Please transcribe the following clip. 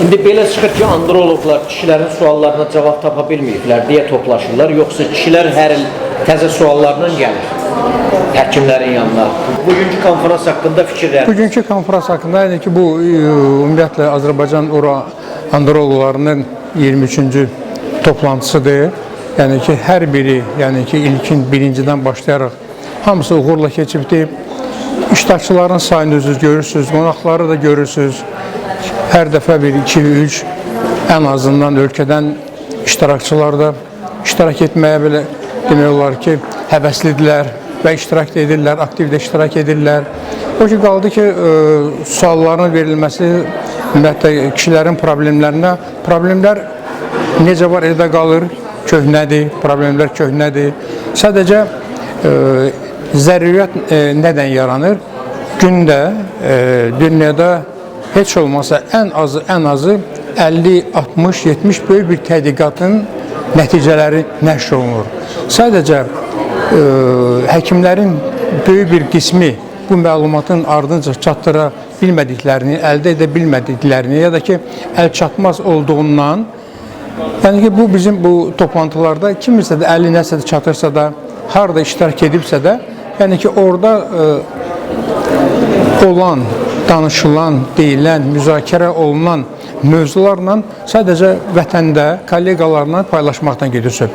İndi belə çıxır ki, androloqlar kişilərin suallarına cavab tapa bilməyiblər deyə toplaşırlar, yoxsa kişilər hər il təzə suallarla gəlir həkimlərin yanına. Bugünkü konferans haqqında fikirlər? Bugünkü konferans haqqında yəni ki, bu ümumiyyətlə Azərbaycan androloqlarının 23-cü toplantısıdır. Yəni ki, hər biri, yəni ki, ilkin birincidən başlayaraq hamısı uğurla keçibdir. İştirakçıların sayını özünüz görürsünüz, qonaqları da görürsünüz. Hər dəfə bir, 2-3 ən azından ölkədən iştirakçılar da iştirak etməyə belə demək olar ki, həvəslidirlər və iştirak edirlər, aktiv də iştirak edirlər. O ki, qaldı ki, sualların verilməsi ümumiyyətlə kişilərin problemlərinə, problemlər necə var, edə qalır, köhnədir, problemlər köhnədir. Sadəcə zəruriyyət nədən yaranır? Gündə dünyada heç olmasa ən azı 50, 60, 70 böyük bir tədqiqatın nəticələri nəşr olunur. Sadəcə həkimlərin böyük bir qismi bu məlumatın ardınca çatdıra bilmədiklərini, əldə edə bilmədiklərini ya da ki, əl çatmaz olduğundan, yəni ki, bu bizim bu toplantılarda kimisə də əli nəsə də çatırsa da, harada iştirak edibsə də, yəni ki, orada olan, danışılan, deyilən, müzakirə olunan mövzularla sadəcə vətəndə, kolleqalarla paylaşmaqdan gedir söhbət.